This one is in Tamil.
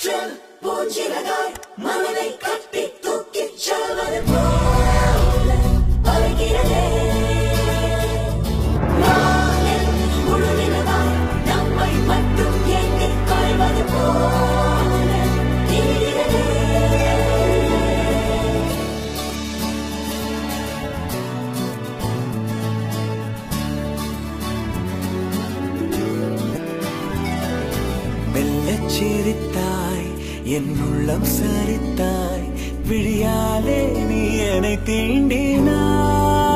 காற்றில் பூஞ்சிறகாய் மனதை கட்டி தூக்கிச் செல்வது போல பறக்கிறதே. வானில் முழுநிலவாய் நம்மை மட்டும் எண்ணிக் கொள்வது போல தெரிகிறதே. மெல்லச் சிரித்தாய், என் உள்ளம் சரித்தாய், விழியாலே நீ என்னை தீண்டினாய்.